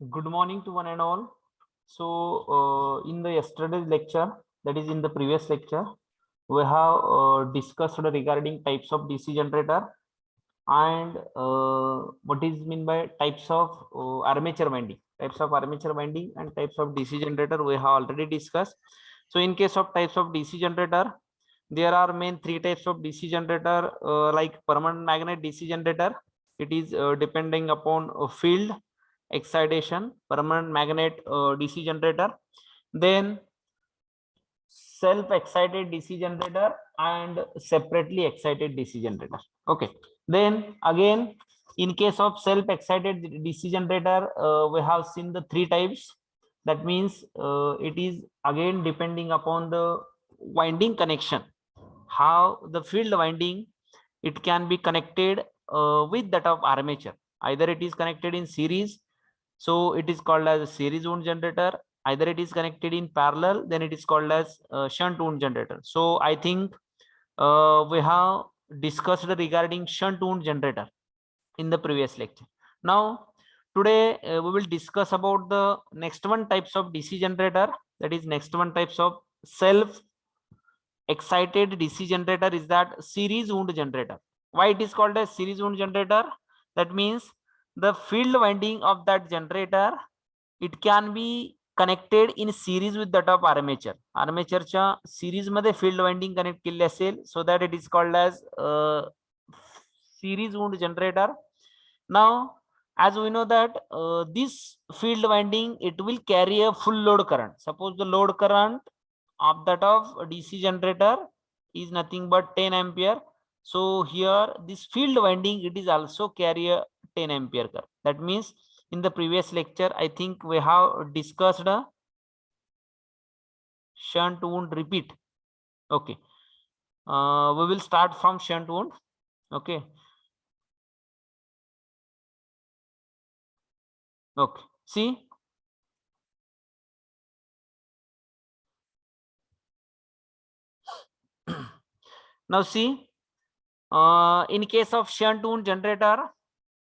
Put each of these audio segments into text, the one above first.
Good morning to one and all. So, in the yesterday's lecture, that is in the previous lecture, we have discussed regarding types of DC generator and what is mean by types of armature winding. Types of armature winding and types of DC generator we have already discussed. So, in case of types of DC generator, there are main three types of DC generator like permanent magnet DC generator. It is depending upon field excitation, permanent magnet DC generator, then self excited DC generator and separately excited DC generator. Okay, then again in case of self excited DC generator, we have seen the three types. That means it is again depending upon the winding connection, how the field winding it can be connected with that of armature. Either it is connected in series, so it is called as a series wound generator. Either it is connected in parallel, then it is called as shunt wound generator. So I think we have discussed regarding shunt wound generator in the previous lecture. Now today we will discuss about the next one types of DC generator. That is next one types of self excited DC generator is that series wound generator. Why it is called a series wound generator? That means the field winding of that generator, it can be connected in series with that of armature. Armature series मध्ये field winding connect केले असेल, so that it is called as series wound generator. Now as we know that this field winding it will carry a full load current. Suppose the load current of that of DC generator is nothing but 10 ampere. So here this field winding it is also carry a 10 ampere current. That means in the previous lecture I think we have discussed a shunt wound repeat. Okay, we will start from shunt wound. Okay, see now see in case of shunt wound generator,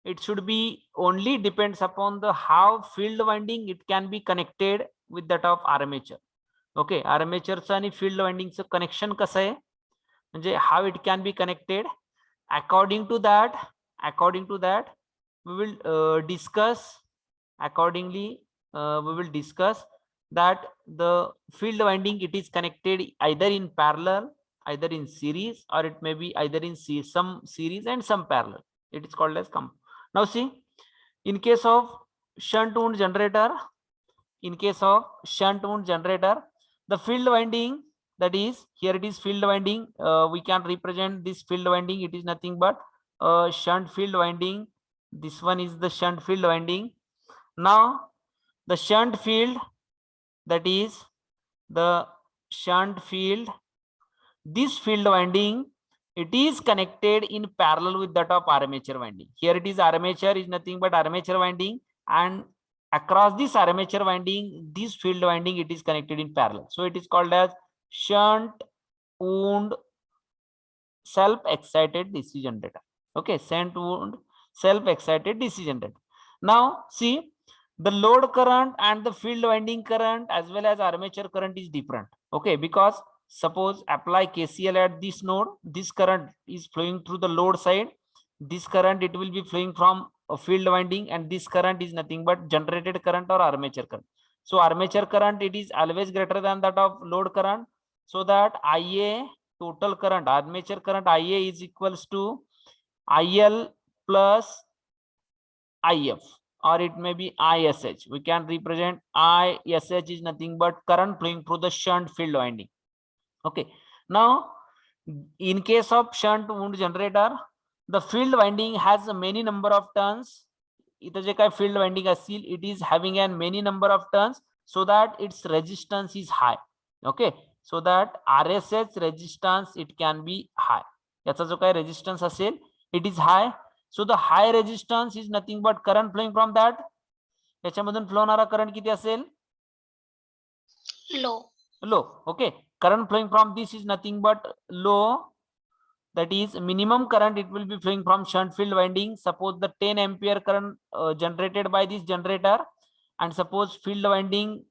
it should be only depends upon the how field winding it can be connected with that of armature. Okay, armature आणि field winding चं connection कसं आहे, म्हणजे how it can be connected. According to that we will discuss accordingly. We will discuss that the field winding it is connected either in parallel, either in series, or it may be either in some series and some parallel. It is called as now see in case of shunt wound generator, the field winding, that is here it is field winding, we can represent this field winding, it is nothing but shunt field winding. This one is the shunt field winding. Now the shunt field, that is the shunt field, this field winding it is connected in parallel with that of armature winding. Here it is armature is nothing but armature winding, and across this armature winding this field winding it is connected in parallel. So it is called as shunt wound self excited DC generator. Okay, shunt wound self excited DC generator. Now see the load current and the field winding current as well as armature current is different. Okay, because suppose apply KCL at this node, this current is flowing through the load side, this current it will be flowing from a field winding, and this current is nothing but generated current or armature current. So armature current it is always greater than that of load current, so that IA total current, armature current IA is equals to IL plus IF, or it may be ISH. We can represent ISH is nothing but current flowing through the shunt field winding. Okay, now in case of shunt wound generator, the field winding has a many number of turns. इथं जे काय field winding असतील, it is having an many number of turns, so that its resistance is high. Okay, so that RSH resistance it can be high. याचा जो काय resistance असेल it is high. So the high resistance is nothing but current flowing from that. याच्यामधून flow होणारा current किती असेल? low. Okay, current flowing from this is nothing but low, that is minimum current it will be flowing from shunt field winding. Suppose the 10 ampere current generated by this generator, and suppose field winding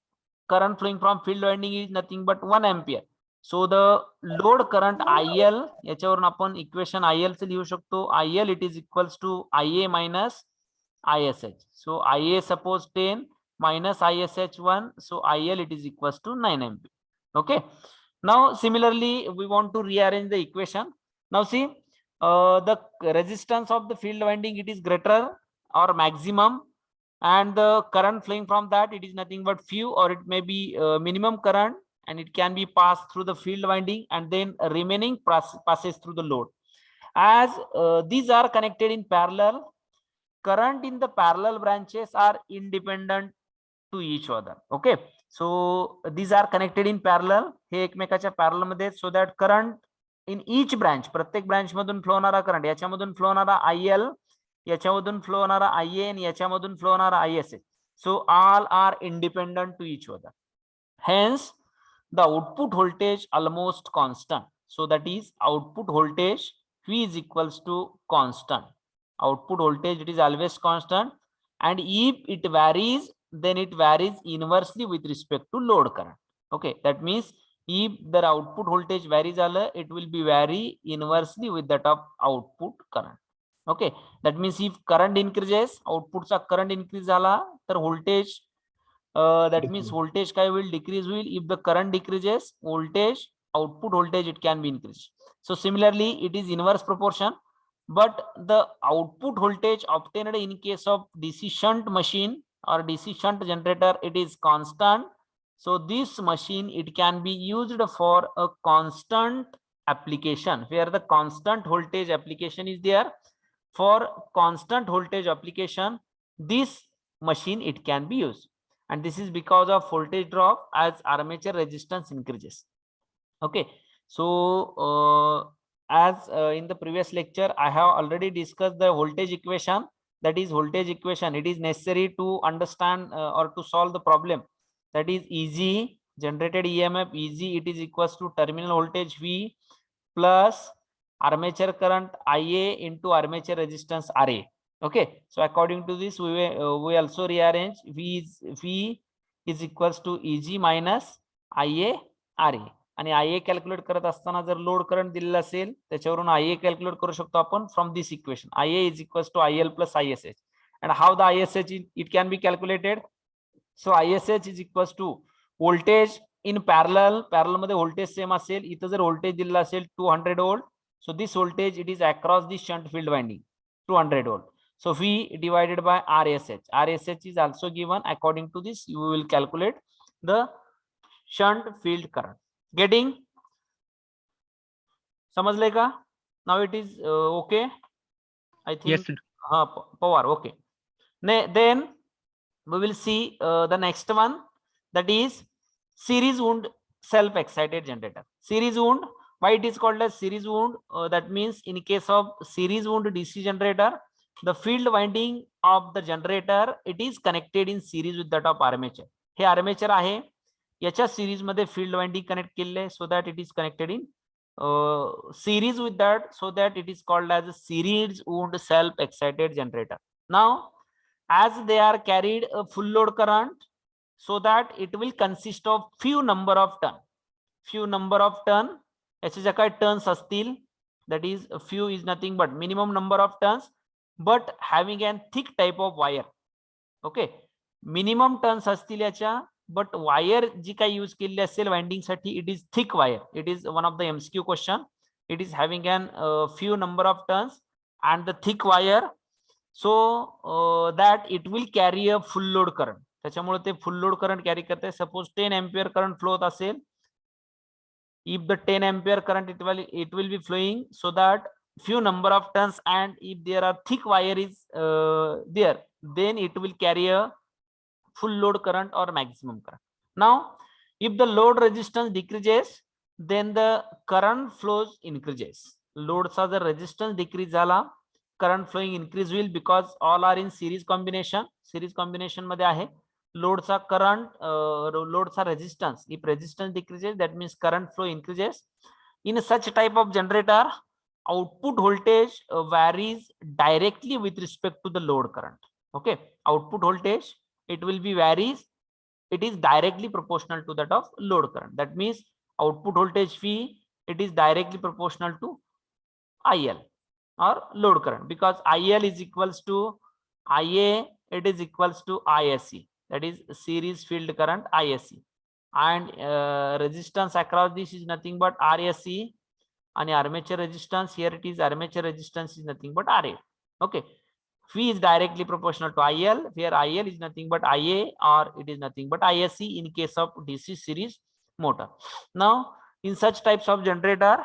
current flowing from field winding is nothing but 1 ampere. So the load current IL, याच्यावरून आपण equation IL चे लिहू शकतो. IL it is equals to IA minus ISH. So IA suppose 10 minus ISH 1. So IL it is equals to 9 ampere. Okay. Now similarly we want to rearrange the equation. Now see the resistance of the field winding, it is greater or maximum, and the current flowing from that, it is nothing but few, or it may be minimum current, and it can be passed through the field winding, and then remaining passes through the load. As these are connected in parallel, current in the parallel branches are independent to each other. Okay, so these are connected in parallel, हे एकमेकाच्या parallel मध्ये, so that current in each branch, प्रत्येक branch मधून flow होणारा current, याच्यामधून flow होणारा IL, याच्यामधून flow होणारा IA, आणि याच्यामधून फ्लो होणारा ISH. So all are independent to each other. Hence the output voltage almost constant. So that is output voltage V is equals to constant. Output voltage, it is always constant, and if it varies, then it varies inversely with respect to load current. Okay, that means if the output voltage varies, it will be vary inversely with that of output current. Okay, that means if current increases, output चा current increase झाला तर voltage, that means voltage काय will decrease will. If the current decreases, voltage, output voltage, it can be increased. So similarly it is inverse proportion, but the output voltage obtained in case of DC shunt machine or DC shunt generator, it is constant. So this machine, it can be used for a constant application, where the constant voltage application is there. For constant voltage application, this machine, it can be used, and this is because of voltage drop as armature resistance increases. Okay, so as in the previous lecture, I have already discussed the voltage equation. That is voltage equation, it is necessary to understand or to solve the problem. That is EG, generated EMF EG, it is equals to terminal voltage V plus armature current IA into armature resistance RA. Okay, so according to this, we also rearrange V is equals to EG minus IA RA. आणि IA calculate करत असताना जर load current दिलेला असेल, त्याच्यावरून IA calculate करू शकतो आपण from this equation. IA is equals to IL plus ISH. And how the ISH it can be calculated? So ISH is equals to voltage in parallel मध्ये voltage सेम असेल, इथं जर voltage दिलेला असेल 200 volt, so this voltage, it is across the shunt field winding 200 volt. So V divided by RSH. RSH is also given. According to this, you will calculate the shunt field current. Getting? समजले का? Now it is okay. I think. Yes, sir. Power. Okay. Then we will see the next one, that is series wound self-excited generator. Series wound. Why it is called as series wound? That means in case of series wound DC generator, the field winding of the generator, it is connected in series with that of armature. Hey armature आहे, याच्या series मध्ये field winding connect केले, so that it is connected in series with that, so that it is called as a series wound self-excited generator. Now, as they are carried a full load current, so that it will consist of few number of turn. याचे ज्या काही turns असतील, that is few is nothing but minimum number of turns, but having an thick type of wire. Okay, minimum turns असतील याच्या, but wire जी काही use केलेली असेल winding साठी, it is thick wire. It is one of the MCQ question. It is having an few number of turns and the thick wire, so that it will carry a full load current. त्याच्यामुळे ते full load current carry करते. Suppose 10 ampere current flow होत असेल, if the 10 ampere current it will be flowing, so that few number of turns, and if there are thick wire is there, then it will carry a full load current or maximum current. Now if the load resistance decreases, then the current flows increases. Load चा जर resistance decrease झाला, current flowing increase will, because all are in series combination. Series combination मध्ये आहे. Load चा current, load चा resistance, if resistance decreases, that means current flow increases. In such type of generator, output voltage varies directly with respect to the load current. Okay, output voltage, it will be varies. It is directly proportional to that of load current. That means output voltage V, it is directly proportional to IL or load current, because IL is equals to IA, it is equals to ISC, that is series field current ISC, and resistance across this is nothing but RSC, and armature resistance, here it is armature resistance is nothing but RA. Okay, V is directly proportional to IL, where IL is nothing but IA or it is nothing but ISC in case of DC series motor. Now in such types of generator,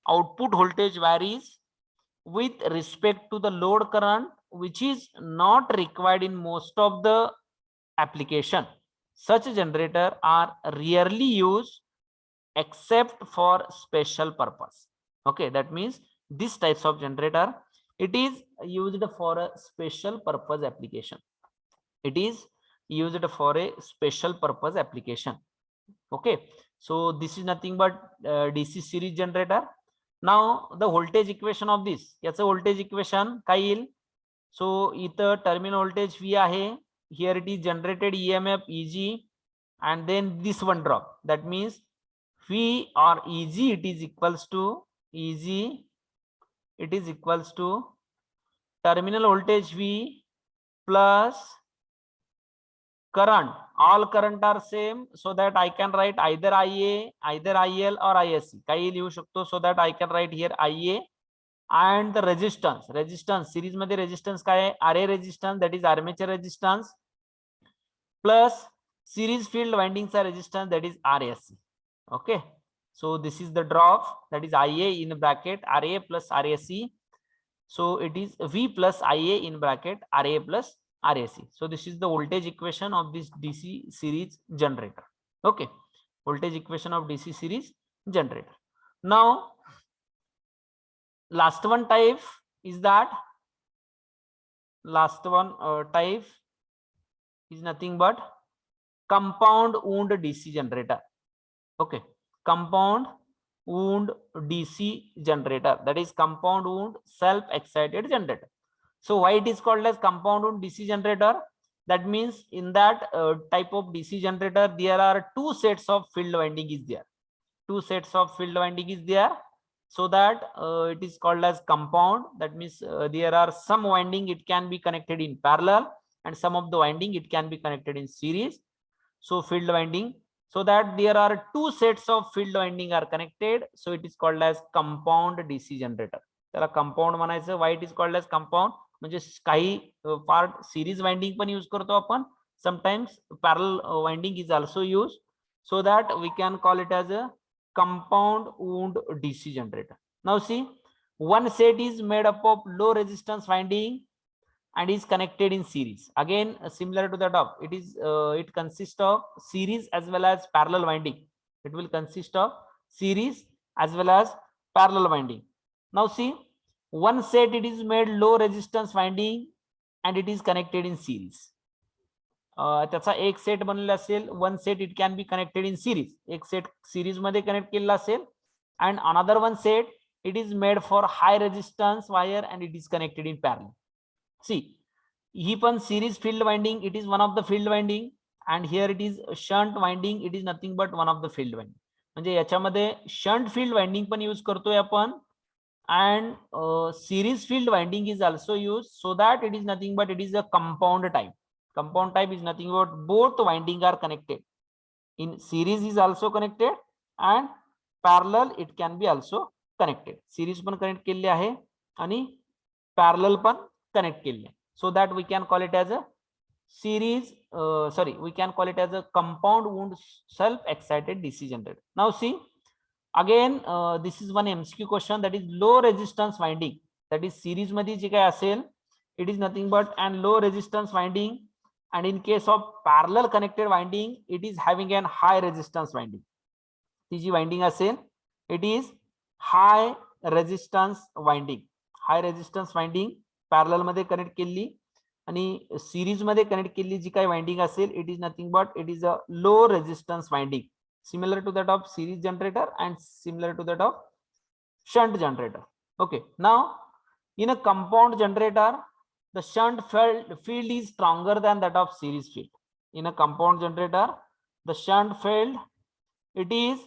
output voltage varies with respect to the load current, which is not required in most of the application. Such generator are rarely used except for special purpose. Okay, that means this types of generator, it is used for a special purpose application. It is used for a special purpose application. Okay, so this is nothing but DC series generator. Now the voltage equation of this, याचं voltage equation काय येईल? So इथं terminal voltage V आहे, here it is generated EMF EG, and then this one drop. That means V or EG, it is equals to EG, it is equals to terminal voltage V plus current. All current are same, so that I can write either IA, either IL or ISC. काही लिहू शकतो, so that I can write here IA, and the resistance. Resistance series मध्ये resistance काय आहे? RA resistance, that is armature resistance, plus series field windings are resistance, that is RSC. Okay, so this is the drop, that is IA in bracket RA plus RSC. So it is V plus IA in bracket RA plus RAC. So this is the voltage equation of this DC series generator. Okay, voltage equation of DC series generator. Now last one type is that, last one type is nothing but compound wound DC generator. Okay, compound wound DC generator, that is compound wound self excited generator. So why it is called as compound wound DC generator? That means in that type of DC generator, there are two sets of field winding is there. Two sets of field winding is there. So that it is called as compound. That means there are some winding it can be connected in parallel, and some of the winding it can be connected in series. So field winding, so that there are two sets of field winding are connected. So it is called as compound DC generator. त्याला compound म्हणायचं. Why it is called as compound? म्हणजे काही part series winding पण use करतो आपण, sometimes parallel winding is also use, so that we can call it as a compound wound DC generator. Now see, one set is made up of low resistance winding and is connected in series. Again similar to that of it is it consists of series as well as parallel winding. It will consist of series as well as parallel winding. Now see, one set it is made low resistance winding and it is connected in series. त्याचा एक set बनलेला असेल, one set it can be connected in series, एक set series मध्ये connect केलेला असेल, and another one set it is made for high resistance wire and it is connected in parallel. See, ही पण series field winding, it is one of the field winding, and here it is shunt winding, it is nothing but one of the field winding. म्हणजे याच्यामध्ये shunt field winding पण use करतोय आपण, and series field winding is also used, so that it is nothing but it is a compound type. Compound type is nothing but both winding are connected. In series is also connected and parallel it can be also connected. Series पण connect केले आहे आणि parallel पण connect केले. So that we can call it as a series, we can call it as a compound wound self excited DC generator. Now see, again this is one MCQ question, that is low resistance winding, that is series मध्ये जे काय असेल, it is nothing but and low resistance winding, and in case of parallel connected winding it is having an high resistance winding. ती जी winding असेल, it is high resistance winding. High resistance winding parallel मध्ये connect केली आणि series मध्ये connect केली जी काही winding असेल, it is nothing but it is a low resistance winding, similar to that of series generator and similar to that of shunt generator. Okay, now in a compound generator the shunt field is stronger than that of series field. in a compound generator, the shunt field, it is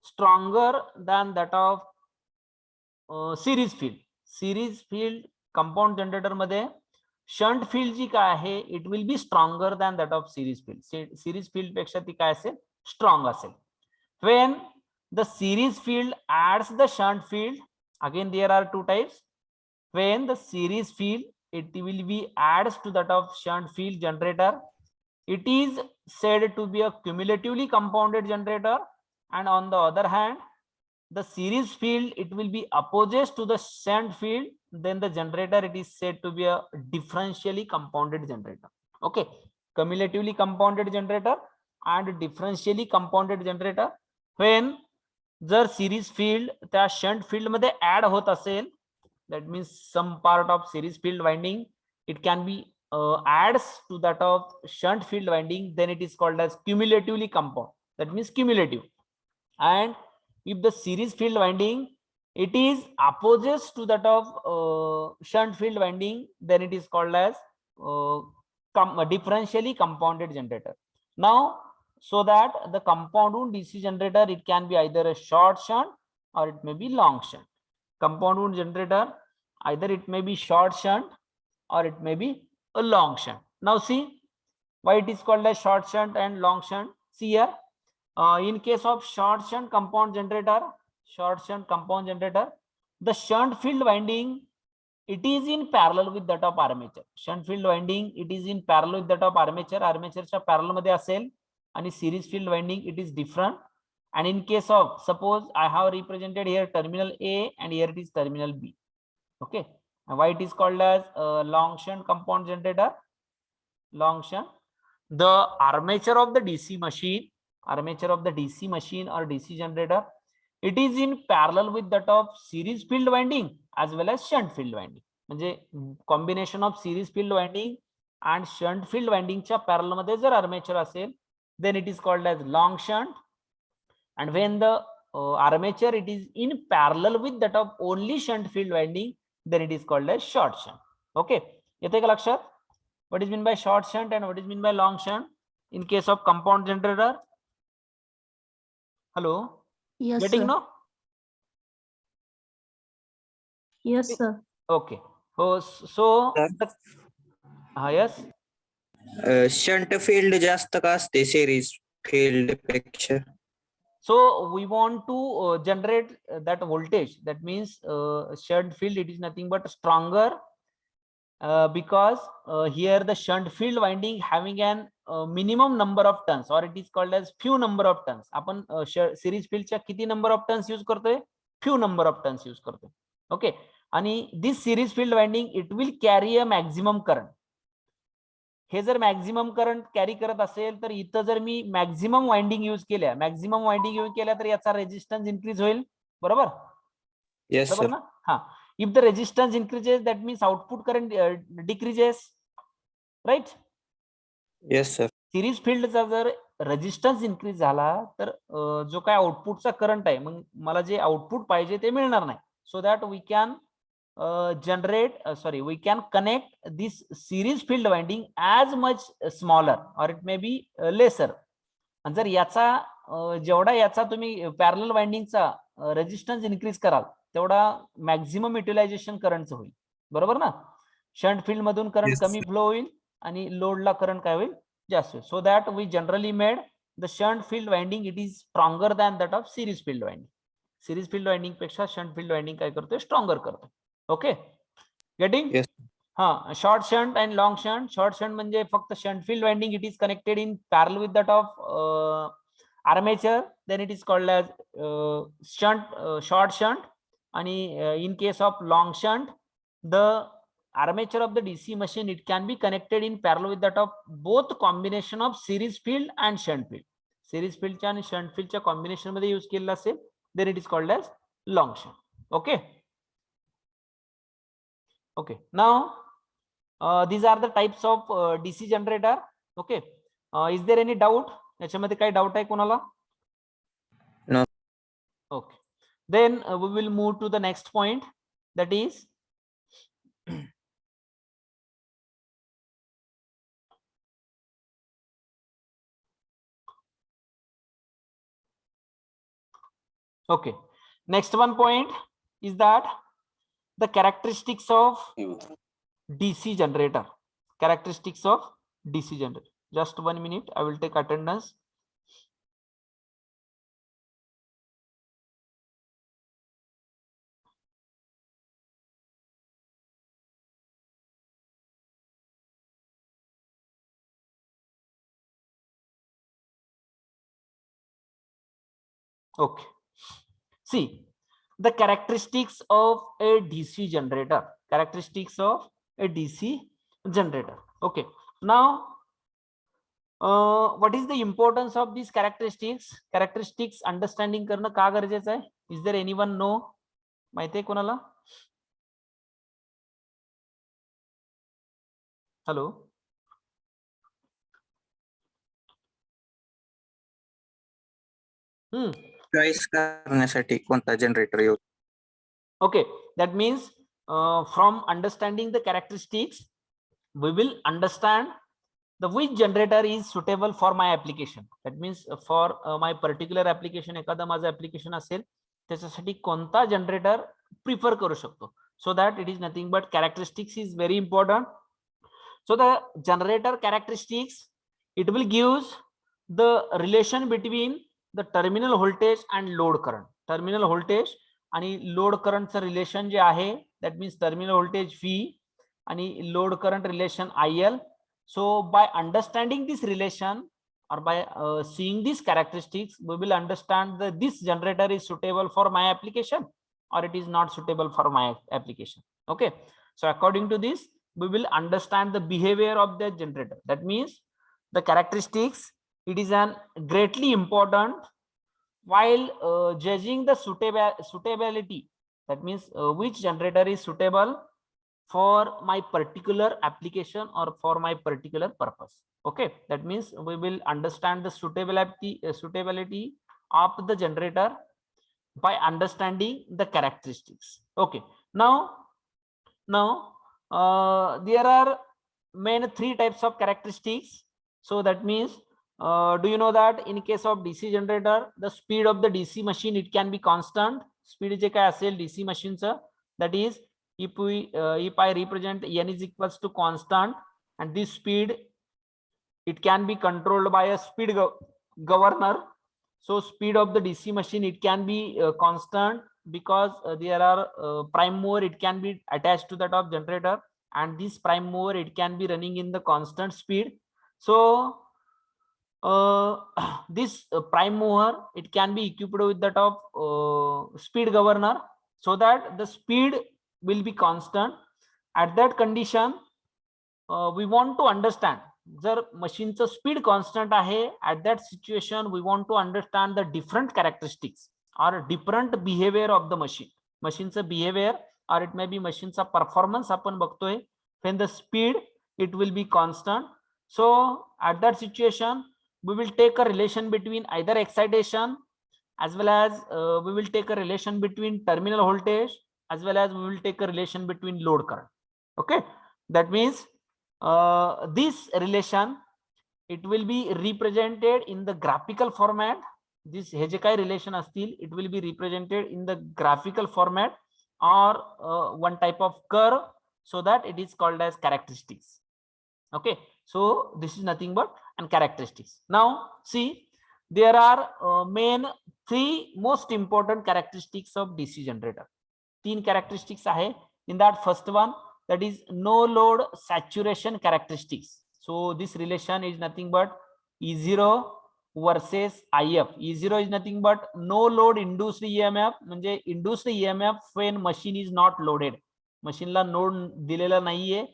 stronger than that of series field. Series field compound generator मध्ये shunt field जी काय आहे, it will be stronger than that of series field. Series field पेक्षा ती काय असेल, strong असेल. When the series field adds the shunt field, again there are two types. When the series field, it will be adds to that of shunt field generator, it is said to be a cumulatively compounded generator. And on the other hand, the series field, it will be opposes to the shunt field, then the generator, it is said to be a differentially compounded generator. Okay, cumulatively compounded generator and differentially compounded generator. When जर series field त्या shunt field मध्ये add होत असेल, that means some part of series field winding, it can be adds to that of shunt field winding, then it is called as cumulatively compound, that means cumulative. And if the series field winding, it is opposes to that of shunt field winding, then it is called as differentially compounded generator. Now, so that the compound wound DC generator, it can be either a short shunt or it may be long shunt. Compound wound generator, either it may be short shunt or it may be a long shunt. Now see why it is called as short shunt and long shunt. See here, in case of short shunt compound generator, the shunt field winding, it is in parallel with that of armature. Shunt field winding, it is in parallel with that of armature. Armatureच्या parallel मध्ये असेल. And series field winding, it is different. And in case of, suppose I have represented here terminal A and here it is terminal B. Okay, and why it is called as long shunt compound generator? Long shunt, the armature of the DC machine, or DC generator, it is in parallel with that of series field winding as well as shunt field winding. म्हणजे combination of series field winding and shunt field winding च्या parallel मध्ये जर armature असेल, then it is called as long shunt. And when the armature, it is in parallel with that of only shunt field winding, then it is called as short shunt. Okay, येते का लक्षात? What is mean by short shunt and what is mean by long shunt in case of compound generator? Hello? Yes, Getting sir. no? Yes, sir. Okay. So yes. Shunt field जास्त का असते series field पेक्षा? So we want to generate that voltage. That means shunt field, it is nothing but stronger because here the shunt field winding having an minimum number of turns, or it is called as few number of turns. आपण series field च्या किती number of turns use करतोय? Few number of turns use करतोय. Okay, आणि this series field winding, it will carry a maximum current. हे जर maximum current carry करत असेल तर इथं जर मी मॅक्झिमम वाइंडिंग यूज केल्या तर याचा रेजिस्टन्स इन्क्रीज होईल. बरोबर? बरोबर ना? हा, if the resistance increases, that means output current decreases, right? Yes sir. Series फील्डचा जर रेजिस्टन्स इन्क्रीज झाला तर जो काय आउटपुटचा करंट आहे, मग मला जे आउटपुट पाहिजे ते मिळणार नाही. So that we can we can connect this series field winding as much smaller or it may be lesser. आणि जर याचा जेवढा याचा तुम्ही पॅरलल वाइंडिंगचा रेजिस्टन्स इन्क्रीज कराल तेवढा मॅक्झिमम युटिलायझेशन करंटचं होईल. बरोबर ना? शंट फील्ड मधून करंट कमी फ्लो होईल आणि लोडला करंट काय होईल? जास्त होईल. So that we generally made the shunt field winding, it is stronger than that of series field winding. Series field winding पेक्षा शंट फील्ड वाइंडिंग काय करतोय? स्ट्रॉंगर करतोय. Okay, getting? हा, short shunt and long shunt. Short shunt म्हणजे फक्त shunt field winding, it is connected in parallel with that of armature, then it is called as short shunt. And in case of long shunt, the armature of the DC machine, it can be connected in parallel with that of both combination of series field and shunt field. Series field च्या आणि shunt field च्या combination मध्ये use केलेला असेल, then it is called as long shunt. Okay. Okay, now these are the types of DC generator. Okay, is there any doubt? याच्यामध्ये काही doubt आहे कोणाला? No. Okay, then we will move to the next point, that is Okay. Next one point is that the characteristics of DC generator. Characteristics of DC generator. Just 1 minute. I will take attendance. Okay. See the characteristics of a DC generator. Characteristics of a DC generator. Okay. Now, what is the importance of these characteristics? Characteristics understanding करणं का गरजेचं आहे? Is there anyone know? माहिती आहे कोणाला? Hello. Choice करण्यासाठी कोणता generator use. Okay, that means from understanding the characteristics, we will understand the which generator is suitable for my application. That means for my particular application, एखादा माझं application असेल त्याच्यासाठी कोणता generator prefer करू शकतो. So that it is nothing but characteristics is very important. So the generator characteristics, it will gives the relation between the terminal voltage and load current. Terminal voltage आणि load करंटचं relation जे आहे that means terminal voltage V आणि load current relation IL. So by understanding this relation or by seeing these characteristics, we will understand that this generator is suitable for my application or it is not suitable for my application. Okay, so according to this, we will understand the behavior of the generator. That means the characteristics, it is an greatly important while judging the suitability. That means which generator is suitable for my particular application or for my particular purpose. Okay, that means we will understand the suitability of the generator by understanding the characteristics. Okay, now there are main 3 types of characteristics. So that means do you know that in case of DC generator, the speed of the DC machine, it can be constant. Speed जे काय असेल DC machine चं, that is if I represent n is equals to constant, and this speed, it can be controlled by a speed governor. So speed of the DC machine, it can be constant because there are prime mover, it can be attached to that of generator, and this prime mover, it can be running in the constant speed. So this prime mover, it can be equipped with that of speed governor, so that the speed will be constant. At that condition, we want to understand जर मशीनचं speed constant आहे, at that situation we want to understand the different characteristics or different behavior of the machine. मशीनचं behavior or it may be मशीनचा performance आपण बघतोय when the speed it will be constant. So at that situation we will take a relation between either excitation as well as we will take a relation between terminal voltage as well as we will take a relation between load current. Okay, that means this relation, it will be represented in the graphical format. This हे जे काही relation असतील, it will be represented in the graphical format or one type of curve, so that it is called as characteristics. Okay, so this is nothing but and characteristics. Now see, there are main 3 most important characteristics of DC generator. 3 characteristics आहे. In that first one, that is no load saturation characteristics. So this relation is nothing but E0 versus IF. E0 is nothing but no load induced EMF, म्हणजे induced EMF when machine is not loaded. Machine La load दिलेला नाहीये,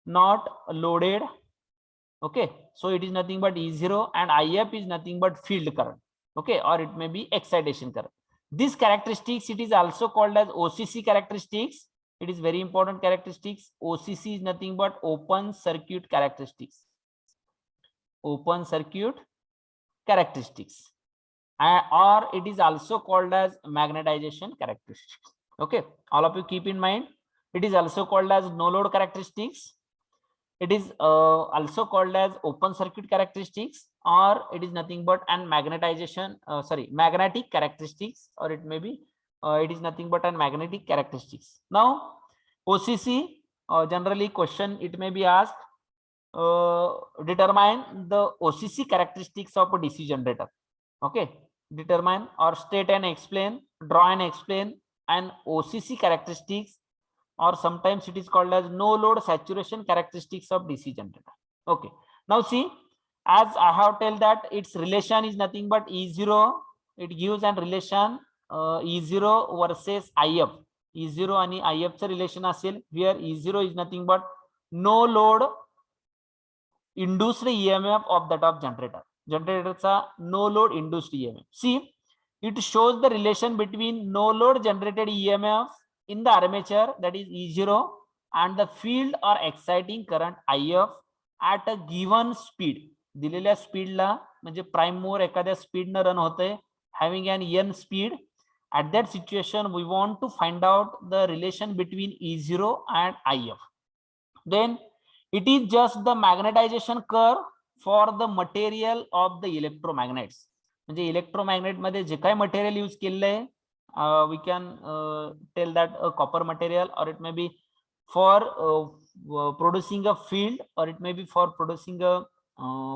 not loaded. Okay, so it is nothing but E0, and IF is nothing but field current. Okay, or it may be excitation current. These characteristics, it is also called as OCC characteristics. It is very important characteristics. OCC is nothing but open circuit characteristics. Open circuit characteristics, or it is also called as magnetization characteristics. Okay, all of you keep in mind, it is also called as no load characteristics. It is also called as open circuit characteristics, or it is nothing but an magnetization, magnetic characteristics, or it may be it is nothing but an magnetic characteristics. Now, OCC, generally question it may be asked, determine the OCC characteristics of a DC generator. Okay, determine or state and explain, draw and explain an OCC characteristics, or sometimes it is called as no load saturation characteristics of DC generator. Okay, now see, as I have told that its relation is nothing but E0. It gives an relation E0 versus IF. E0 आणि IF चे relation असेल, where E0 is nothing but no load induced EMF of that of generator. Generatorचा no load induced EMF. See, it shows the relation between no load generated EMF in the armature, that is E0, and the field or exciting current IF at a given speed. दिलेल्या स्पीडला म्हणजे prime mover एखाद्या स्पीडनं run होतंय, having an n speed. At that situation, we want to find out the relation between E0 and IF. Then it is just the magnetization curve for the material of the electromagnets. म्हणजे electromagnet मध्ये जे काही material use केलेलं आहे, we can tell that a copper material, or it may be for producing a field, or it may be for producing a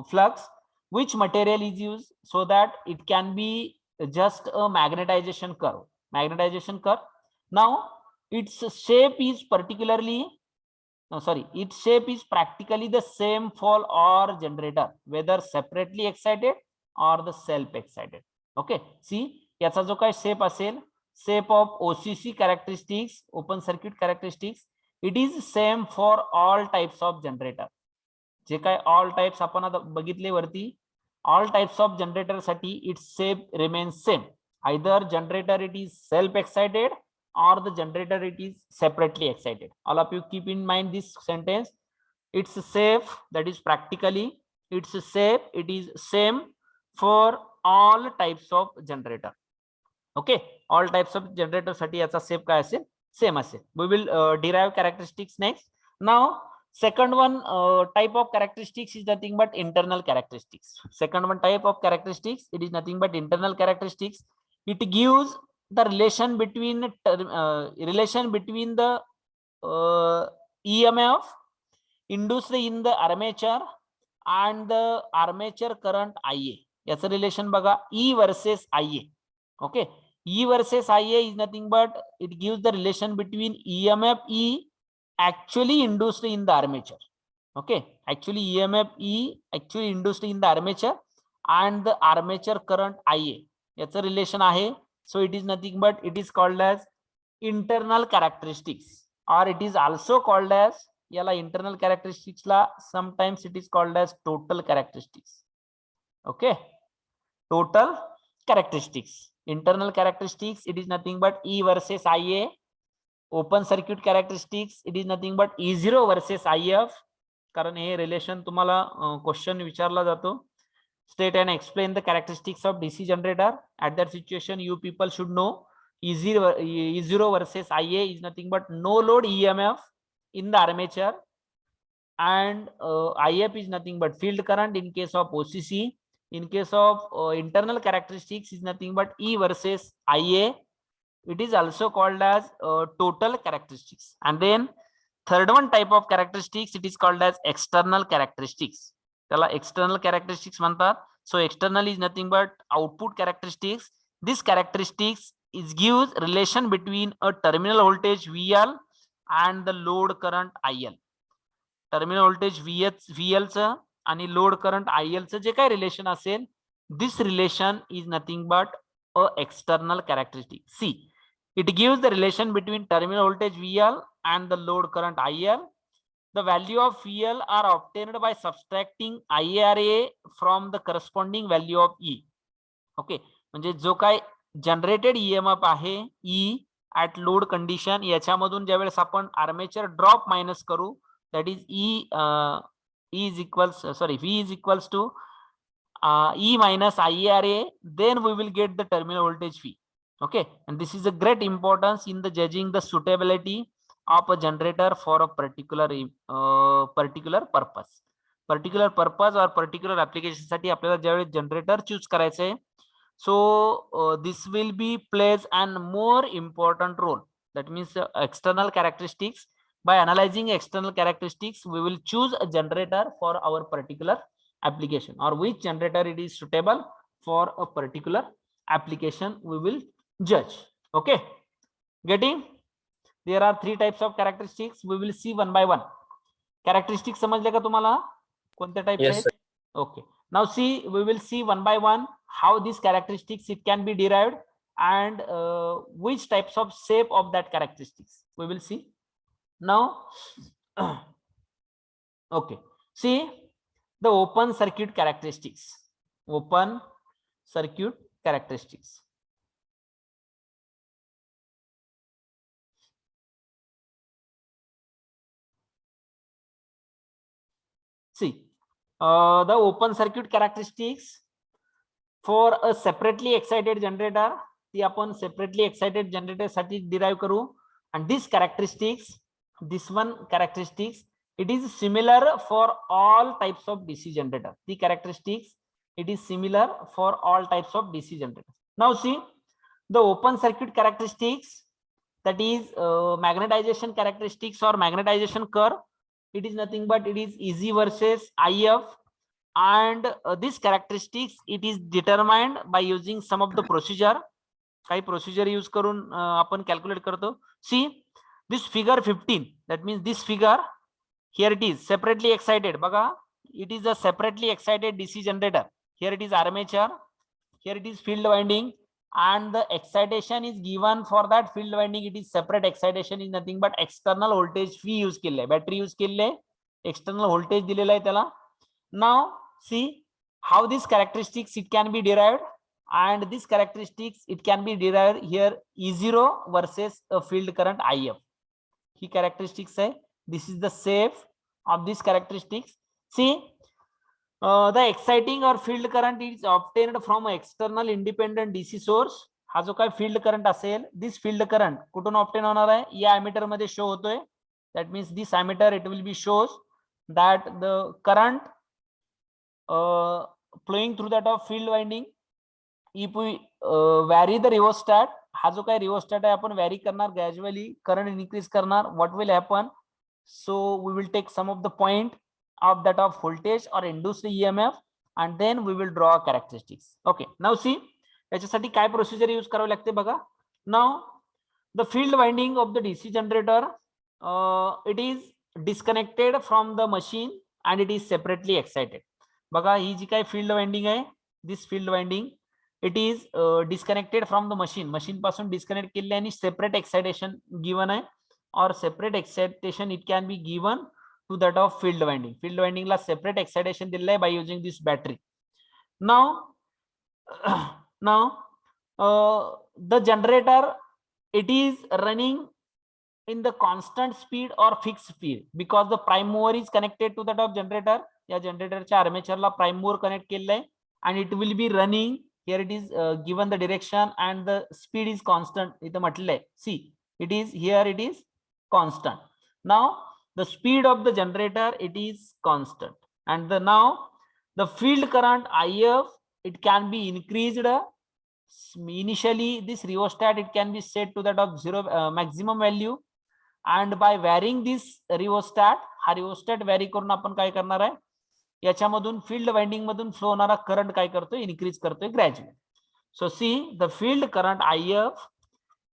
flux. Which material is used so that it can be just a magnetization curve. Magnetization curve. Now its shape is particularly its shape is practically the same for all generator, whether separately excited or the self excited. Okay, see, याचा जो काही shape असेल, shape of OCC characteristics, open circuit characteristics, it is same for all types of generator. जे काय all types आपण आता बघितले वरती, all types of generator साठी its shape remains same. Either generator it is self excited or the generator it is separately excited. All of you keep in mind this sentence. It's safe, that is practically it's safe, it is same for all types of generator. Okay, all types of generator साठी याचा shape काय असेल, same असेल. We will derive characteristics next. Now second one type of characteristics is nothing but internal characteristics. Second one type of characteristics, it is nothing but internal characteristics. It gives the relation between the EMF induced in the armature and the armature current IA. याचं relation बघा, E versus IA. Okay, E versus IA is nothing but it gives the relation between EMF E actually induced in the armature. Okay, actually EMF E actually induced in the armature and the armature current IA. याचं relation आहे. So it is nothing but it is called as internal characteristics, or it is also called as, याला internal characteristics La sometimes it is called as total characteristics. Okay, total characteristics. Internal characteristics, it is nothing but E versus IA. Open circuit characteristics, it is nothing but E0 versus IF. कारण हे relation तुम्हाला question विचारला जातो. State and explain the characteristics of DC generator. At that situation, you people should know E0 versus IA is nothing but no load EMF in the armature, and IF is nothing but field current in case of OCC. In case of internal characteristics is nothing but E versus IA. It is also called as total characteristics. And then third one type of characteristics, it is called as external characteristics. त्याला external characteristics म्हणतात. So external is nothing but output characteristics. This characteristics is gives relation between a terminal voltage VL and the load current IL. Terminal voltage VL चं आणि load current IL चं जे काही relation असेल, this relation is nothing but a external characteristic. See, it gives the relation between terminal voltage VL and the load current IL. The value of VL are obtained by subtracting IRA from the corresponding value of E. Okay, म्हणजे जो काय generated EMF आहे E at load condition, याच्यामधून ज्यावेळेस आपण armature drop minus करू, that is V is equals to E minus IRA, then we will get the terminal voltage V. Okay, and this is a great importance in the judging the suitability of a generator for a particular purpose. Particular purpose और particular application साठी आपल्याला ज्यावेळी generator choose करायचं आहे, so this will be plays an more important role. That means external characteristics. By analyzing external characteristics, we will choose a generator for our particular application, or which generator it is suitable for a particular application we will judge. Okay, getting? There are three types of characteristics. We will see one by one. Characteristics समजले का तुम्हाला कोणत्या types Yes, आहेत? Okay, now see, we will see one by one how these characteristics it can be derived, and which types of shape of that characteristics we will see now. Okay, see the open circuit characteristics. Open circuit characteristics. See the open circuit characteristics for a separately excited generator, ती आपण separately excited generator साठी derive करू. And these characteristics, this one characteristics, it is similar for all types of DC generator. The characteristics, it is similar for all types of DC generator. Now see the open circuit characteristics, that is magnetization characteristics or magnetization curve. It is nothing but it is EZ versus IF, and these characteristics it is determined by using some of the procedure. काही procedure use करून आपण calculate करतो. See this figure 15, that means this figure here it is separately excited. बघा, it is a separately excited DC generator. Here it is armature, here it is field winding, and the excitation is given for that field winding. It is separate excitation, is nothing but external voltage V use केले, battery use केले, external voltage दिलेला आहे त्याला. Now see how these characteristics it can be derived, and these characteristics it can be derived here E0 versus a field current IF. He characteristics है, this is the shape of these characteristics. See the exciting or field current is obtained from external independent DC source. हा जो काय field current असेल, this field current कुठून obtain होणार आहे, या ammeter मध्ये शो होतोय. That means this ammeter it will be shows that the current flowing through that of field winding. If we vary the rheostat, हा जो काय rheostat आहे आपण vary करणार, gradually current increase करणार, what will happen? So we will take some of the point of that of voltage or induced EMF, and then we will draw characteristics. Okay, now see याच्यासाठी काय procedure use करावे लागते बघा. Now the field winding of the DC generator, it is disconnected from the machine and it is separately excited. बघा, ही जी काय field winding आहे, this field winding it is disconnected from the machine पासून disconnect केले आणि separate excitation given आहे, or separate excitation it can be given to that of field winding La separate excitation दिलेलं आहे by using this battery. Now the generator it is running in the constant speed or fixed speed, because the prime mover is connected to that of generator. या जनरेटरच्या आर्मेचरला prime mover connect केलेलं आहे, and it will be running. Here it is given the direction and the speed is constant. इथं म्हटलेलं आहे, see it is here, it is constant. Now the speed of the generator it is constant, and now the field current IF it can be increased. Initially this rheostat it can be set to that of 0 maximum value, and by varying this rheostat, हा rheostat vary करून आपण काय करणार आहे, याच्यामधून field winding मधून flow होणारा current काय करतोय, इनक्रीज करतोय gradually. So see the field current IF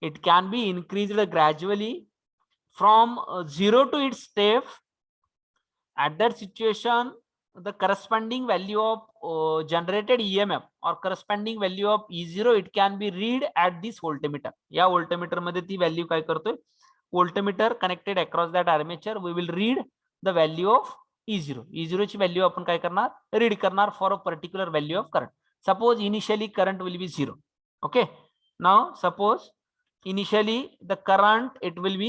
it can be increased gradually from 0 to its step. At that situation the corresponding value of generated EMF or corresponding value of E0 it can be read at this voltmeter. या voltmeter मध्ये ती value काय करतोय, voltmeter connected across that armature, we will read the value of E0. E0 ची value आपण काय करणार, read करणार for a particular value of current. Suppose initially current will be 0. Okay, now suppose initially the current it will be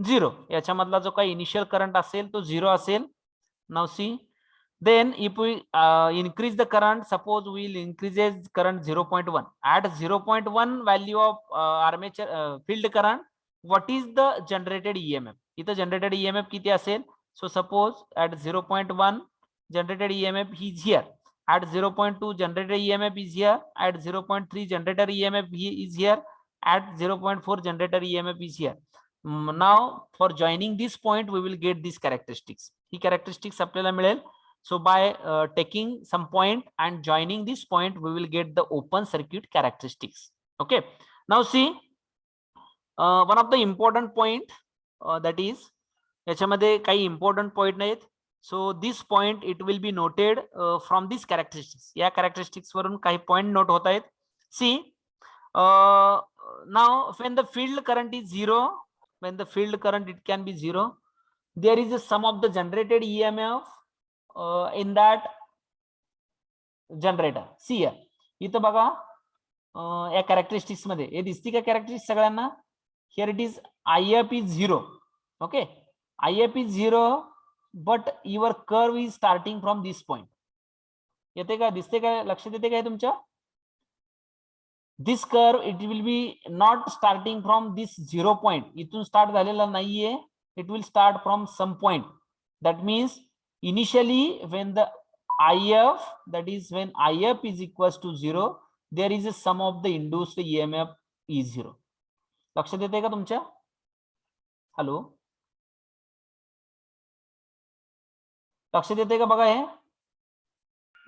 0. याच्यामधला जो काही initial current असेल तो 0 असेल. Now see, then if we increase the current, suppose we will increases current 0.1. At 0.1 value of armature field current, what is the generated EMF? इथं generated EMF किती असेल? So suppose at 0.1 generated EMF is here, at 0.2 generated EMF is here, at 0.3 generator EMF is here, at 0.4 generator EMF is here. Now for joining this point we will get these characteristics. He characteristics आपल्याला मिळेल. So by taking some point and joining this point we will get the open circuit characteristics. Okay, now see one of the important point that is याच्यामध्ये काही important point नाहीत. So this point it will be noted from these characteristics. या characteristics वरून काही point note होत आहेत. See now when the field current is zero, when the field current it can be zero, there is a sum of the generated EMF in that generator. See here, इथं बघा या characteristics मध्ये हे दिसते का characteristics सगळ्यांना? Here it is IF is zero. Okay, IF is zero, but your curve is starting from this point. येते का? दिसते का? लक्षात येते का तुमच्या? This curve it will be not starting from this 0 point. इथून स्टार्ट झालेला नाहीये. It will start from some point. That means initially when the IF, that is when IF is equals to 0, there is a sum of the induced EMF is 0. लक्षात येते का तुमच्या? Hello, लक्षात येते का बघा हे?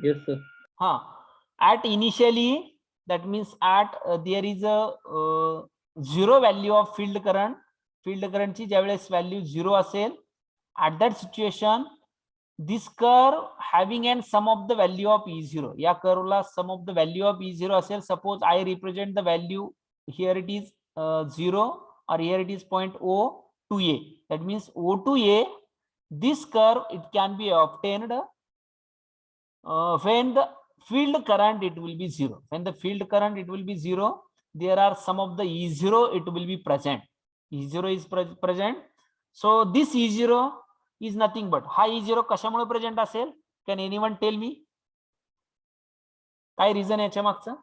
Yes, sir. हा, at initially that means at there is a zero value of field current. Field current ची ज्यावेळेस व्हॅल्यू 0 असेल, at that situation this curve having an sum of the value of E0. या curve La sum of the value of E0 असेल. Suppose I represent the value, here it is 0 or here it is point O to A. That means O to A, this curve it can be obtained when the field current it will be 0. When the field current it will be 0, there are some of the E0 it will be present. E0 is present. So this E0 is nothing but, हा E0 कशामुळे present असेल? Can anyone tell me? काय reason याच्या मागचं?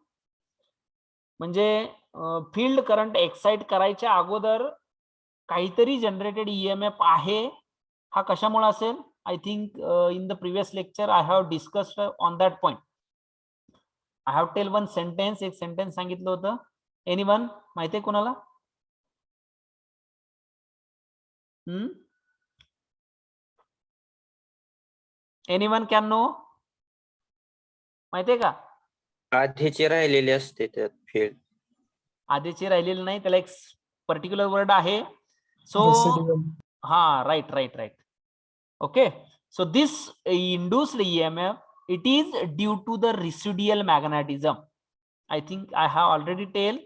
म्हणजे field current excite करायच्या अगोदर काहीतरी जनरेटेड EMF आहे. हा कशामुळे असेल? I think in the previous lecture I have discussed on that point. I have tell one sentence, एक sentence सांगितलं होतं. Anyone माहिती आहे कोणाला? Anyone can know? माहिती आहे का? आधीचे राहिलेले असते त्यात फील्ड. आधीचे राहिलेले नाही, त्याला एक पर्टिक्युलर वर्ड आहे. सो हा, right. Okay, so this induced EMF it is due to the residual magnetism. I think I have already tell.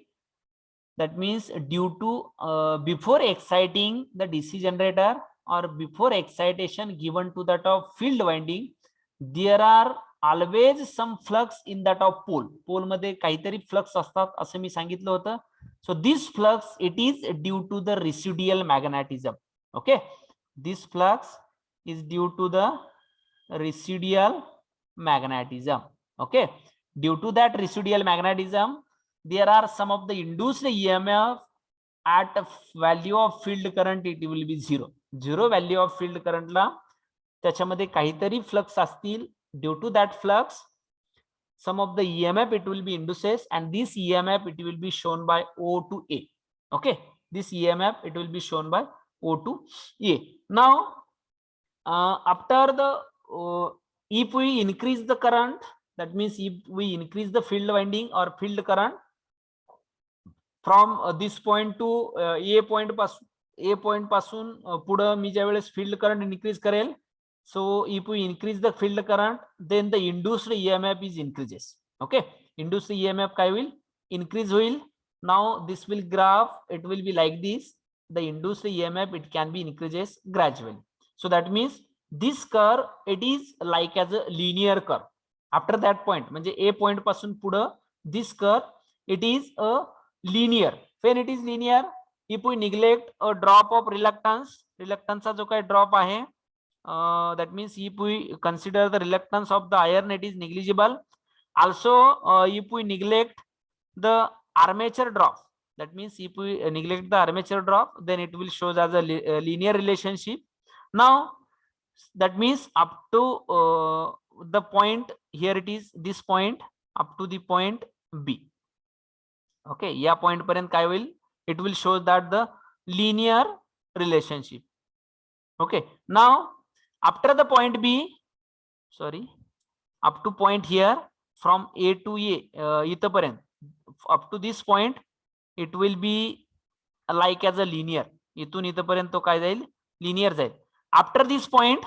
That means due to before exciting the DC generator or before excitation given to that of field winding, there are always some flux in that of pole. Pole मध्ये काहीतरी flux असतात असं मी सांगितलं होतं. So this flux it is due to the residual magnetism. Okay, this flux is due to the residual magnetism. Okay, due to that residual magnetism there are some of the induced EMF at a value of field current it will be 0. Value of field current ला त्याच्यामध्ये काहीतरी flux असतील. Due to that flux some of the EMF it will be induces, and this EMF it will be shown by O to A. Okay, this EMF it will be shown by O to A. Now after the if we increase the current, that means if we increase the field winding or field current from this point to A point पासून पुढे मी ज्यावेळेस field current increase करेल, so if we increase the field current then the induced EMF is increases. Okay, induced EMF काय will increase होईल. Now this will graph it will be like this. The induced EMF it can be increases gradually. So that means this curve it is like as a linear curve. After that point म्हणजे A point पासून पुढे this curve it is a linear. When it is linear, if we neglect a drop of reluctance चा जो काही drop आहे, that means if we consider the reluctance of the iron it is negligible. Also if we neglect the armature drop, That means if we neglect the armature drop, then it will show as a linear relationship. Now that means up to the point, here it is this point up to the point B. Okay, या point पर्यंत काय होईल? It will show that the linear relationship. Okay, now after the point B, sorry, up to point here from A to A, इथपर्यंत up to this point, it will be like as a linear. इथून इथपर्यंत तो काय जाईल? Linear जाईल. After this point,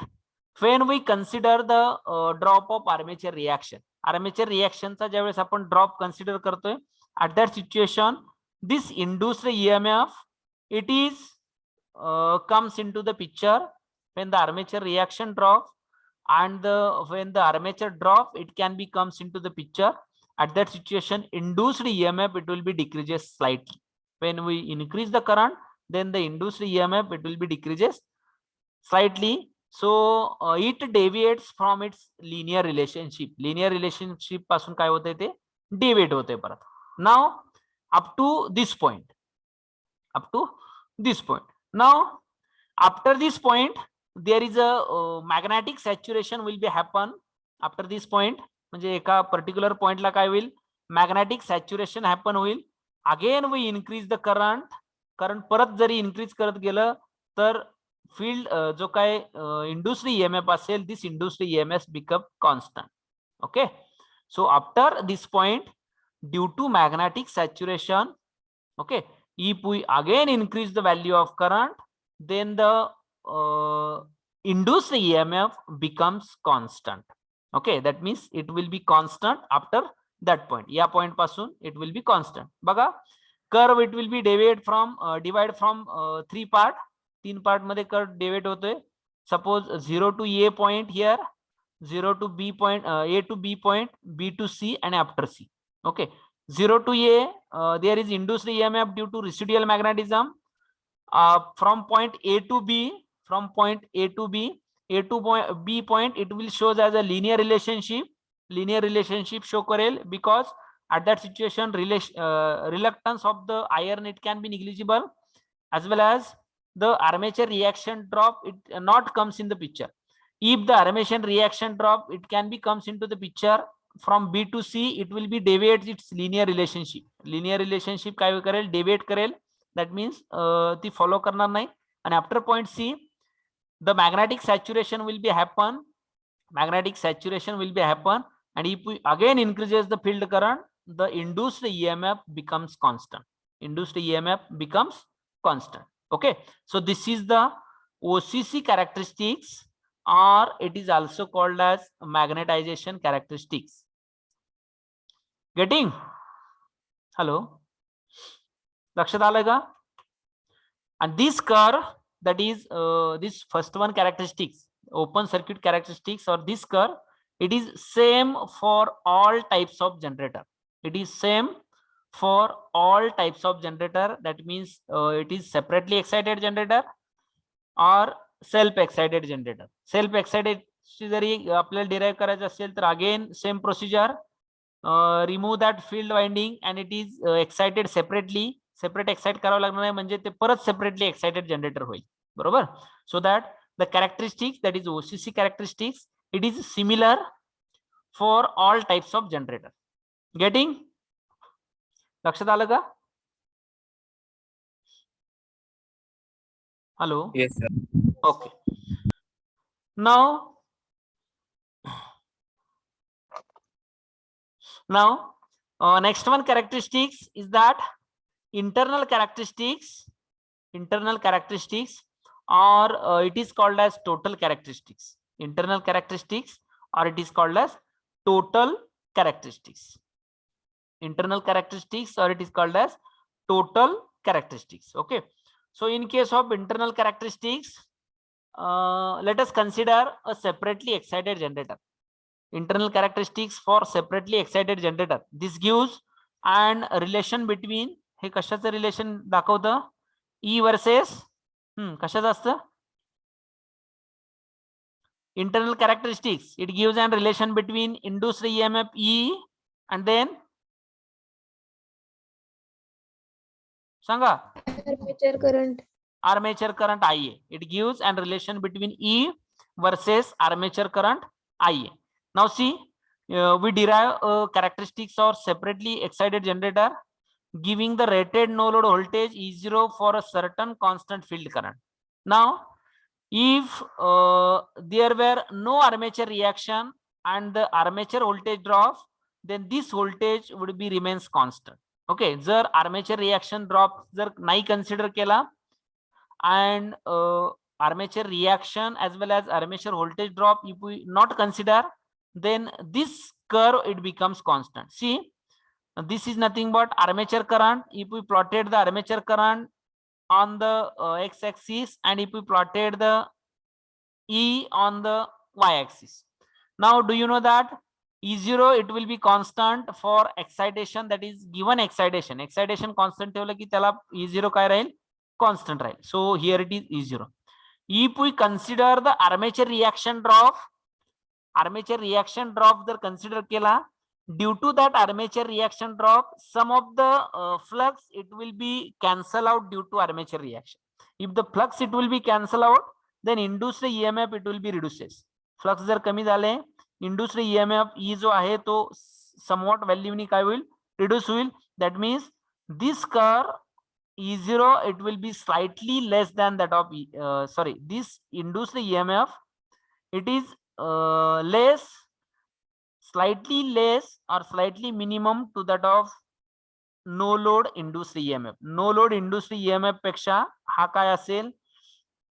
when we consider the drop of armature reaction, armature reaction चा ज्यावेळेस आपण drop consider करतोय, at that situation, this induced EMF, it is comes into the picture when the armature reaction drop, and when the armature drop, it can be comes into the picture. At that situation, induced EMF, it will be decreases slightly. When we increase the current, then the induced EMF, it will be decreases slightly. So it deviates from its linear relationship. Linear relationship पासून काय होते ते deviate होते परत. Now up to this point, up to this point. Now after this point, there is a magnetic saturation will be happen. After this point, म्हणजे एका particular point ला काय होईल? Magnetic saturation happen होईल. Again we increase the current. Current परत जरी increase करत गेलं तर field जो काय induced EMF असेल, this induced EMF become constant. Okay, so after this point, due to magnetic saturation, okay, if we again increase the value of current, then the induced EMF becomes constant. Okay, that means it will be constant after that point. या point पासून it will be constant. बघा, curve it will be divide from three part. तीन part मध्ये curve divide होतोय. Suppose 0 to A point here, 0 to B point, A to B point, B to C, and after C. Okay, 0 to A, there is induced EMF due to residual magnetism. From point A to B, from point A to B, A to B point, it will show as a linear relationship. Linear relationship show करेल, because at that situation reluctance of the iron, it can be negligible, as well as the armature reaction drop, it not comes in the picture. If the armature reaction drop, it can be comes into the picture from B to C, it will be deviate its linear relationship. Linear relationship काय करेल? Deviate करेल. That means ती follow करणार नाही. And after point C, the magnetic saturation will be happen. Magnetic saturation will be happen, and if we again increases the field current, the induced EMF becomes constant. Induced EMF becomes constant. Okay, so this is the OCC characteristics, or it is also called as magnetization characteristics. Getting? Hello? लक्षात आलं का? And this curve, that is this first one characteristics, open circuit characteristics, or this curve, it is same for all types of generator. It is same for all types of generator. That means it is separately excited generator or self excited generator. Self excited जरी आपल्याला derive करायचं असेल तर again same procedure, remove that field winding, and it is excited separately. Separate excite करावं लागणार नाही, म्हणजे ते परत separately excited generator होईल. बरोबर? So that the characteristics, that is OCC characteristics, it is similar for all types of generator. Getting? लक्षात आलं का? Hello? Yes, sir. Okay. Now next one characteristics is that internal characteristics, or it is called as total characteristics. Internal characteristics, or it is called as total characteristics. Internal characteristics, or it is called as total characteristics. Okay, so in case of internal characteristics, let us consider a separately excited generator. Internal characteristics for separately excited generator. This gives an relation between, हे कशाचं relation दाखवतं? E versus कशाचं असतं? Internal characteristics, it gives an relation between induced EMF E and then Sanga. Armature current. Armature current IA. It gives an relation between E versus armature current IA. Now see, we derive characteristics of separately excited generator giving the rated no load voltage E0 for a certain constant field current. Now, if there were no armature reaction and the armature voltage drops, then this voltage would be remains constant. Okay, जर armature reaction drop जर नाही consider केला and armature reaction as well as armature voltage drop if we not consider, then this curve it becomes constant. See, this is nothing but armature current. If we plotted the armature current on the x-axis and if we plotted the E on the y-axis. Now, do you know that E0 it will be constant for excitation, that is given excitation. Excitation constant ठेवलं की त्याला E0 काय राहील? Constant Raheel. So here it is E0. If we consider the armature reaction drop जर consider केला, due to that armature reaction drop, some of the flux it will be cancel out due to armature reaction. If the flux it will be cancel out, then induced EMF it will be reduces. Flux जर कमी झाले, induced EMF E जो आहे तो somewhat value नी काय होईल? Reduce होईल. That means this curve E0 it will be slightly less than that of this induced EMF it is slightly less or slightly minimum to that of no load induced EMF. No load induced EMF पेक्षा हा काय असेल?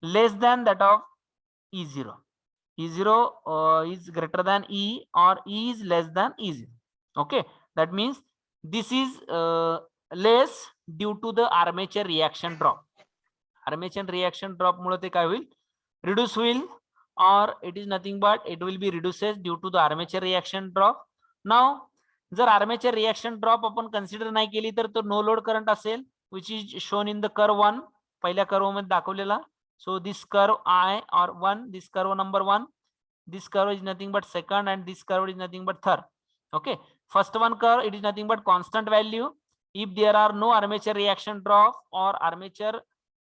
Less than that of E0. E0 is greater than E or E is less than E0. Okay, that means this is less due to the armature reaction drop. Armature reaction drop मुळे ते काय होईल? Reduce होईल, or it is nothing but it will be reduces due to the armature reaction drop. Now, जर armature reaction drop आपण consider नाही केली तर तो no load current असेल, which is shown in the curve 1. पहिल्या curve मध्ये दाखवलेला. So this curve I or 1, this curve number 1, this curve is nothing but second and this curve is nothing but third. Okay, first one curve it is nothing but constant value. If there are no armature reaction drop or armature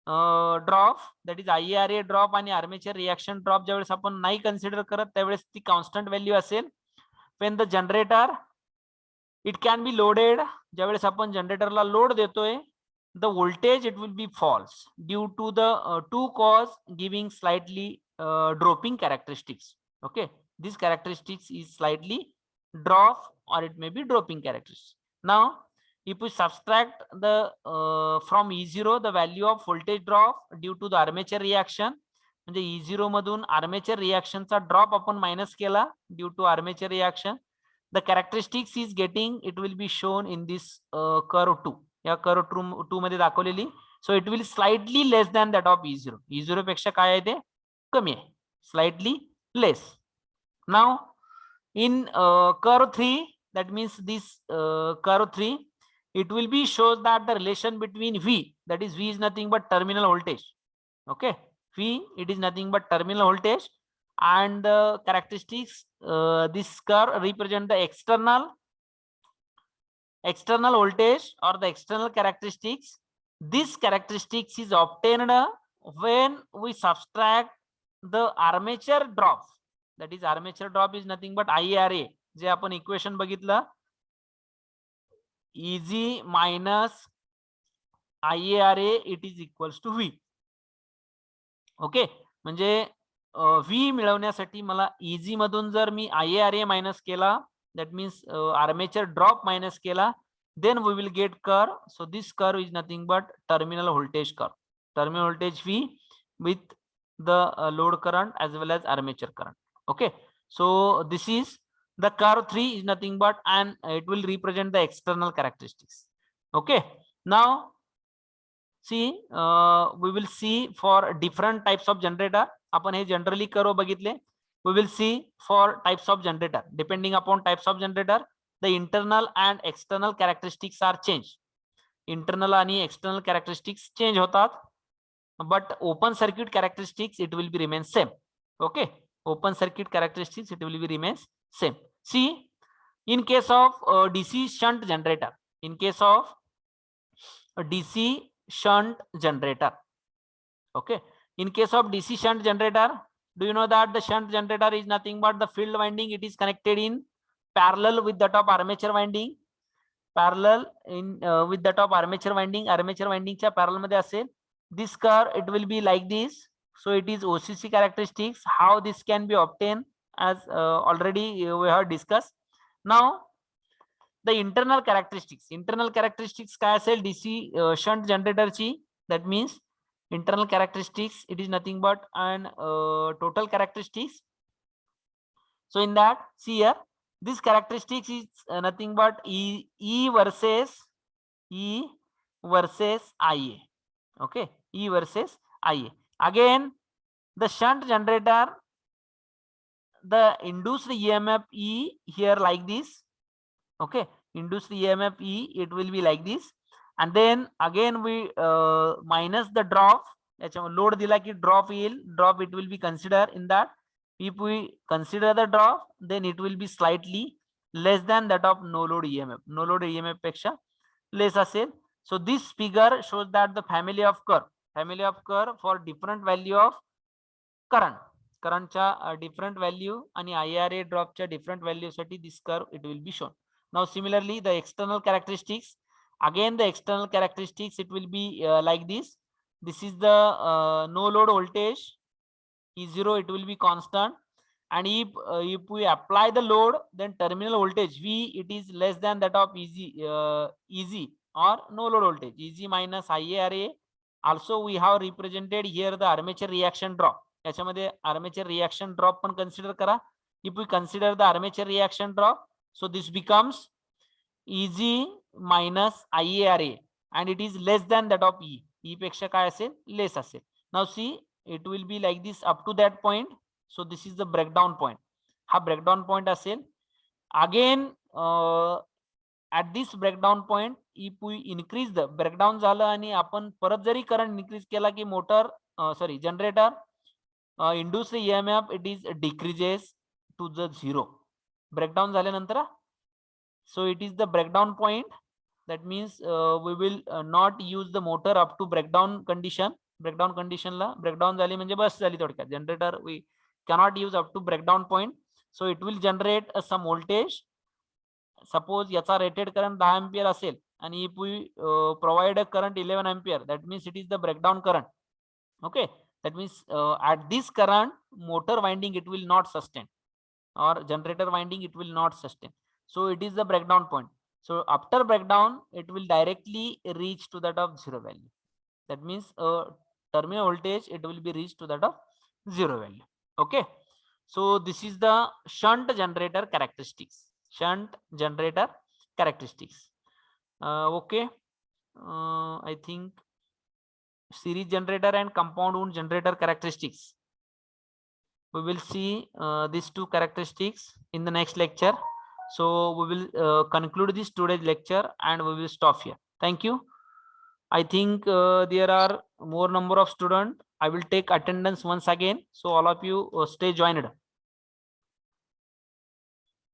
drop, that is IARA drop आणि armature reaction drop ज्यावेळेस आपण नाही consider करत त्यावेळेस ती constant value असेल. When the generator it can be loaded, ज्यावेळेस आपण generator ला load देतोय, the voltage it will be false due to the two cause giving slightly dropping characteristics. Okay, this characteristics is slightly drop or it may be dropping characteristics. Now, if we subtract the from E0 the value of voltage drop due to the armature reaction, म्हणजे E0 मधून armature reaction चा drop आपण minus केला due to armature reaction, the characteristics is getting it will be shown in this curve 2. या curve 2 मध्ये दाखवलेली. So it will slightly less than that of E0. E0 पेक्षा काय आहे ते कमी आहे, slightly less. Now in curve 3, that means this curve 3, it will be shows that the relation between V, that is V is nothing but terminal voltage. Okay, V it is nothing but terminal voltage, and the characteristics this curve represent the external voltage or the external characteristics. This characteristics is obtained when we subtract the armature drop. That is armature drop is nothing but IARA जे आपण equation बघितलं, Eg minus IARA it is equals to V. Okay, म्हणजे V मिळवण्यासाठी मला Eg मधून जर मी IARA minus केला, that means armature drop minus केला, then we will get curve. So this curve is nothing but terminal voltage curve, terminal voltage V with the load current as well as armature current. Okay, so this is the curve 3 is nothing but, and it will represent the external characteristics. Okay, now see we will see for different types of generator. आपण हे generally curve बघितले. We will see for types of generator. Depending upon types of generator, the internal and external characteristics are changed. Internal आणि external characteristics change होतात, but open circuit characteristics it will be remain same. Okay, open circuit characteristics it will be remains same. See, in case of DC shunt generator, in case of a DC shunt generator. Okay. In case of DC shunt generator, do you know that the shunt generator is nothing but the field winding? It is connected in parallel with that of armature winding. Parallel in with that of armature winding. Armature winding च्या parallel मध्ये असेल. This curve, it will be like this. So it is OCC characteristics. How this can be obtained, as already we have discussed. Now the internal characteristics. Internal characteristics काय असेल DC shunt generator ची? That means internal characteristics, it is nothing but an total characteristics. So in that, see here, this characteristics is nothing but E versus IA. Okay, E versus IA. Again, the shunt generator, the induced EMF E here like this. Okay, induced EMF E, it will be like this. And then again we minus the drop. Load dila ki drop it will be considered in that. If we consider the drop, then it will be slightly less than that of no load EMF. No load EMF peksha less असेल. So this figure shows that the family of curve for different value of current च्या different value आणि IRA drop च्या different value साठी this curve it will be shown. Now similarly the external characteristics, again the external characteristics, it will be like this. This is the no load voltage E0, it will be constant, and if we apply the load, then terminal voltage V, it is less than that of EZ or no load voltage, EZ minus IARA. Also we have represented here the armature reaction drop. याच्यामध्ये armature reaction drop पण consider करा. If we consider the armature reaction drop, so this becomes EZ minus IARA, and it is less than that of E. E पेक्षा काय असेल? Less असेल. Now see, it will be like this up to that point. So this is the breakdown point. हा breakdown point असेल. Again at this breakdown point, if we increase the breakdown झालं आणि आपण परत जरी करंट increase केला की motor generator induced EMF, it is decreases to the 0. Breakdown झाल्यानंतर, so it is the breakdown point. That means we will not use the motor up to breakdown condition. Breakdown condition La breakdown झाली म्हणजे बस झाली थोडक्यात. Generator we cannot use up to breakdown point. So it will generate some voltage. Suppose याचा rated current 10 ampere असेल आणि if we provide a current 11 ampere, that means it is the breakdown current. Okay, that means at this current motor winding it will not sustain, or generator winding it will not sustain. So it is the breakdown point. So after breakdown, it will directly reach to that of 0 value. That means terminal voltage, it will be reached to that of 0 value. Okay. So this is the shunt generator characteristics. Shunt generator characteristics. Okay. I think series generator and compound wound generator characteristics. We will see these two characteristics in the next lecture. So we will conclude this today's lecture and we will stop here. Thank you. I think there are more number of students. I will take attendance once again. So all of you stay joined.